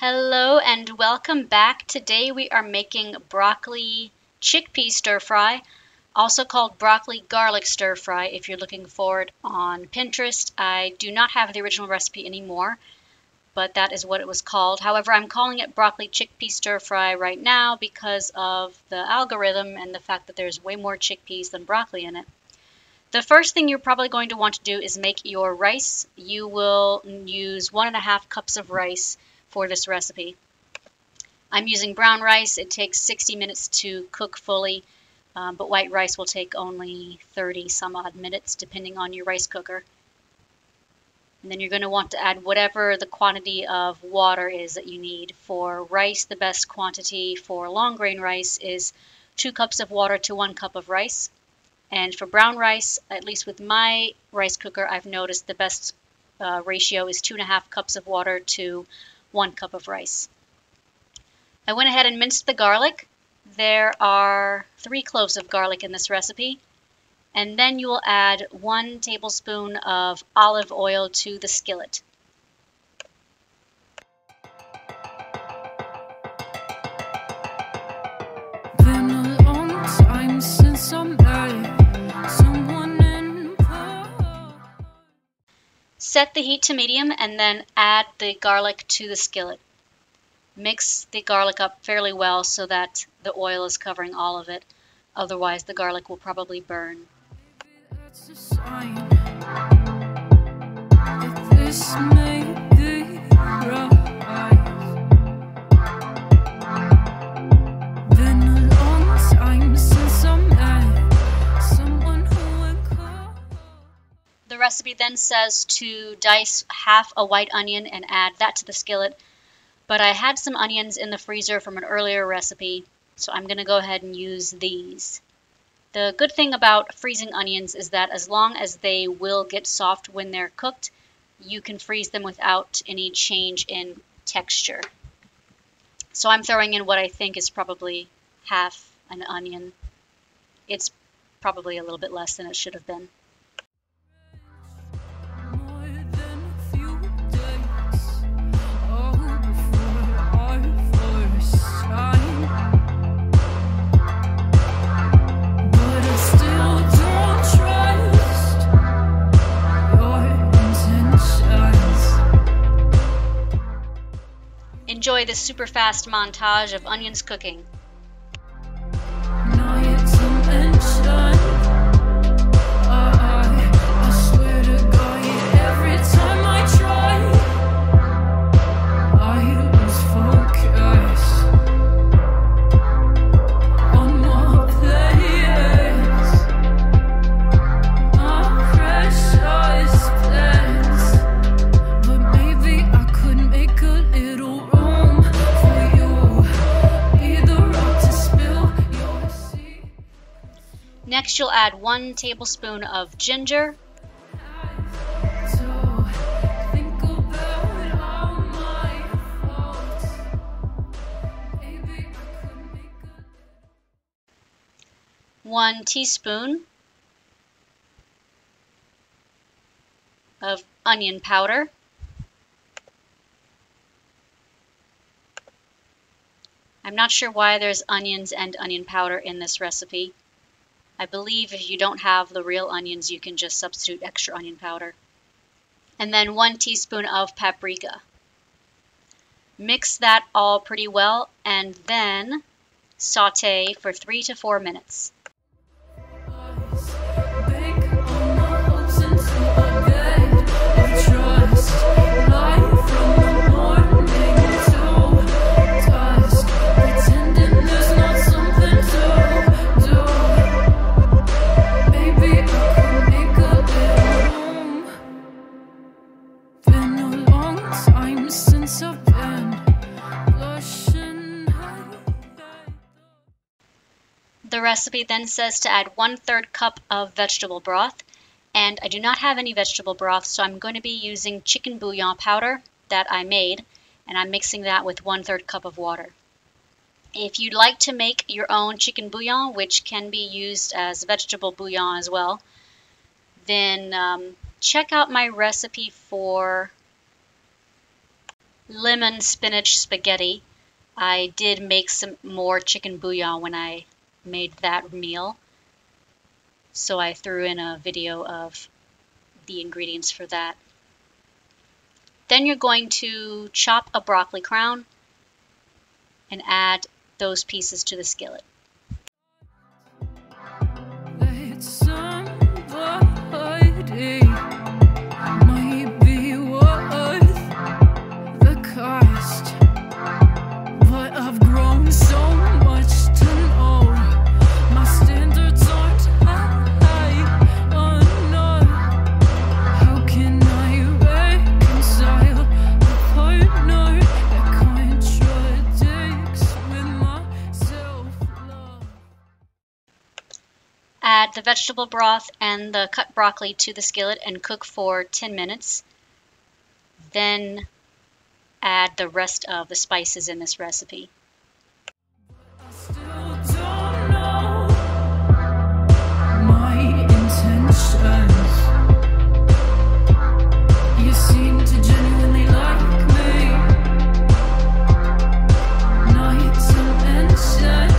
Hello and welcome back. Today we are making broccoli chickpea stir fry, also called broccoli garlic stir fry if you're looking for it on Pinterest. I do not have the original recipe anymore, but that is what it was called. However, I'm calling it broccoli chickpea stir fry right now because of the algorithm and the fact that there's way more chickpeas than broccoli in it. The first thing you're probably going to want to do is make your rice. You will use 1.5 cups of rice for this recipe. I'm using brown rice. It takes 60 minutes to cook fully, but white rice will take only 30 some odd minutes depending on your rice cooker. And then you're going to want to add whatever the quantity of water is that you need. For rice, the best quantity for long grain rice is 2 cups of water to 1 cup of rice. And for brown rice, at least with my rice cooker, I've noticed the best ratio is 2.5 cups of water to 1 cup of rice. I went ahead and minced the garlic. There are 3 cloves of garlic in this recipe. And then you will add 1 tablespoon of olive oil to the skillet. Been a long time since I met someone in Set the heat to medium and then add the garlic to the skillet. Mix the garlic up fairly well so that the oil is covering all of it. Otherwise, the garlic will probably burn. That's a sign that this may be right. Been a long time since I met someone who would call. The recipe then says to dice half a white onion and add that to the skillet. But I had some onions in the freezer from an earlier recipe, so I'm going to go ahead and use these. The good thing about freezing onions is that as long as they will get soft when they're cooked, you can freeze them without any change in texture. So I'm throwing in what I think is probably half an onion. It's probably a little bit less than it should have been. Enjoy this super fast montage of onions cooking. I swear to God, every time I try, I lose focus on my players. My precious plans, but maybe I could make a little room for you. Be the rock to spill your sea. Next, you'll add 1 tablespoon of ginger, So think about all my faults. Maybe I could make a 1 teaspoon of onion powder, I'm not sure why there's onions and onion powder in this recipe. I believe if you don't have the real onions, you can just substitute extra onion powder. And then 1 teaspoon of paprika. Mix that all pretty well and then saute for 3 to 4 minutes. bake all my hopes into a bed of trust. Light from the morning till dusk, pretending there's not something to do. Maybe I could make a little room. Been a long time since I've been blushing. The recipe then says to add 1/3 cup of vegetable broth, and I do not have any vegetable broth, so I'm going to be using chicken bouillon powder that I made, and I'm mixing that with 1/3 cup of water. If you'd like to make your own chicken bouillon, which can be used as vegetable bouillon as well, then check out my recipe for lemon spinach spaghetti. I did make some more chicken bouillon when I made that meal, so I threw in a video of the ingredients for that. Then you're going to chop a broccoli crown and add those pieces to the skillet. Let somebody might be worth the cost, but I've grown so much to know my standards aren't high enough. How can I reconcile a partner that contradicts with my self-love? Add the vegetable broth and the cut broccoli to the skillet and cook for 10 minutes. Then add the rest of the spices in this recipe. I still don't know my intentions. You seem to genuinely like me, not to mention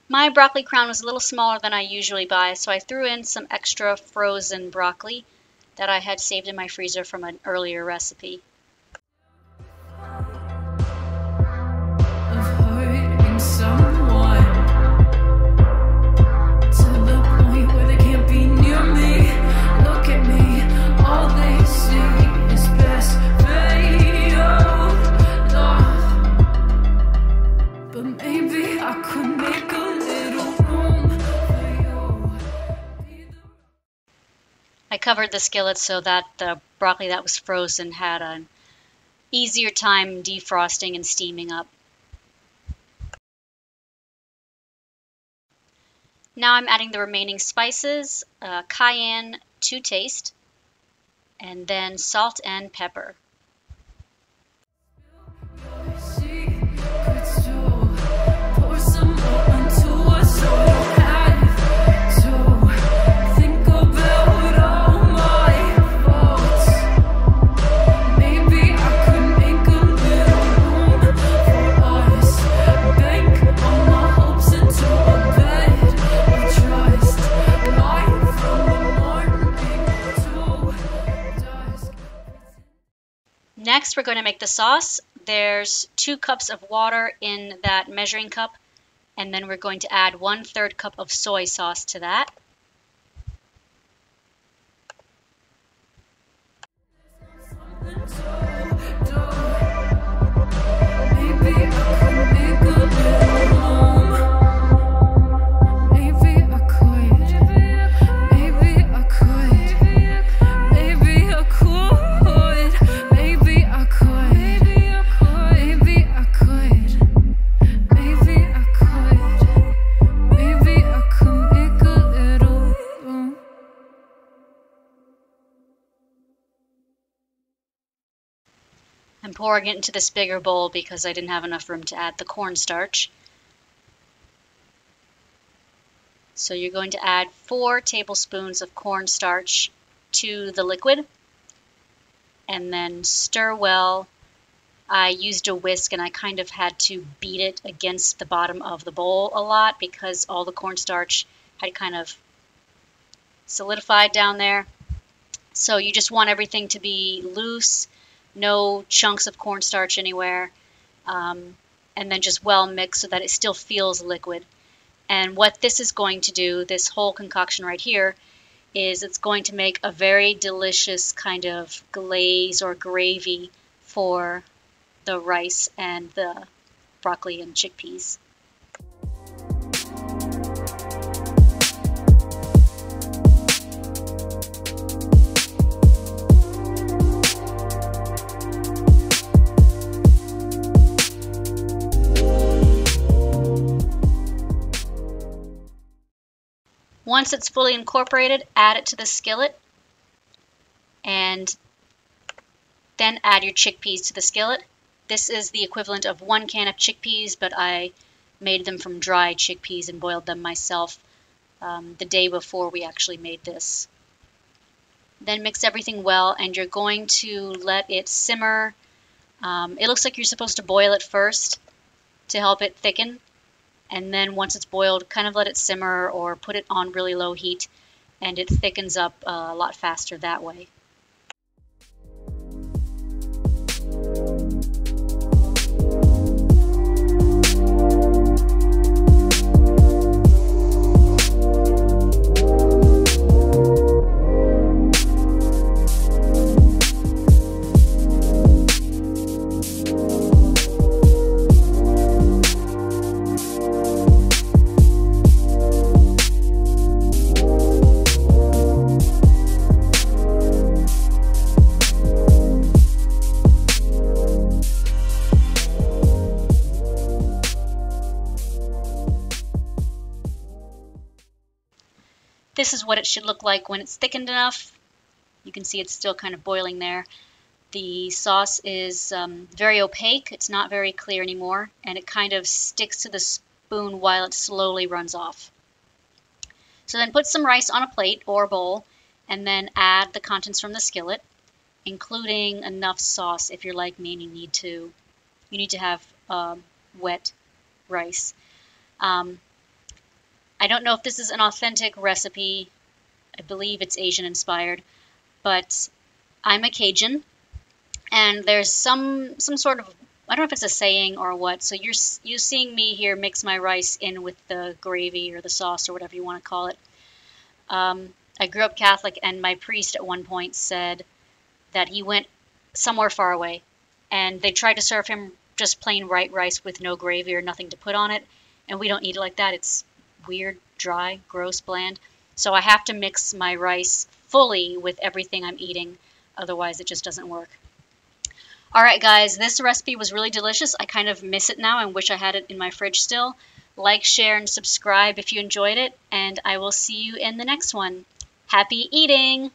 My broccoli crown was a little smaller than I usually buy, so I threw in some extra frozen broccoli that I had saved in my freezer from an earlier recipe. of hurting someone to the point where they can't be near me. Look at me, all they see is best failed love. But maybe I could make a little room for you. I covered the skillet so that the broccoli that was frozen had an easier time defrosting and steaming up. Now I'm adding the remaining spices, cayenne to taste, and then salt and pepper. Secrets to pour some more into us, so I don't have to think about all my faults. Maybe I could make a little room for us. Bank all my hopes into a bed of trust. Light from the morning to dusk. Next, we're going to make the sauce. There's 2 cups of water in that measuring cup, and then we're going to add 1/3 cup of soy sauce to that. Maybe I could make a little room. Maybe I could. Maybe I could. Maybe I could. Maybe I could. Maybe I could. Maybe I could. Maybe I could make a little room. I'm pouring it into this bigger bowl because I didn't have enough room to add the cornstarch. So you're going to add 4 tablespoons of cornstarch to the liquid and then stir well. I used a whisk and I kind of had to beat it against the bottom of the bowl a lot because all the cornstarch had kind of solidified down there. So you just want everything to be loose, no chunks of cornstarch anywhere, and then just well mixed so that it still feels liquid. And what this is going to do, this whole concoction right here, is it's going to make a very delicious kind of glaze or gravy for the rice and the broccoli and chickpeas. Once it's fully incorporated, add it to the skillet and then add your chickpeas to the skillet. This is the equivalent of 1 can of chickpeas, but I made them from dried chickpeas and boiled them myself the day before we actually made this. Then mix everything well, and you're going to let it simmer. It looks like you're supposed to boil it first to help it thicken, and then once it's boiled, kind of let it simmer or put it on really low heat, and it thickens up a lot faster that way. This is what it should look like when it's thickened enough. You can see it's still kind of boiling there. The sauce is very opaque. It's not very clear anymore, and it kind of sticks to the spoon while it slowly runs off. So then put some rice on a plate or bowl, and then add the contents from the skillet, including enough sauce if you're like me and you need to have wet rice. I don't know if this is an authentic recipe. I believe it's Asian inspired, but I'm a Cajun, and there's some sort of, I don't know if it's a saying or what, so you're seeing me here mix my rice in with the gravy or the sauce or whatever you want to call it. I grew up Catholic, and my priest at one point said that he went somewhere far away, and they tried to serve him just plain white rice with no gravy or nothing to put on it, and we don't eat it like that. It's weird, dry, gross, bland. So I have to mix my rice fully with everything I'm eating, otherwise it just doesn't work. Alright guys, this recipe was really delicious. I kind of miss it now and wish I had it in my fridge still. Like, share, and subscribe if you enjoyed it, and I will see you in the next one. Happy eating!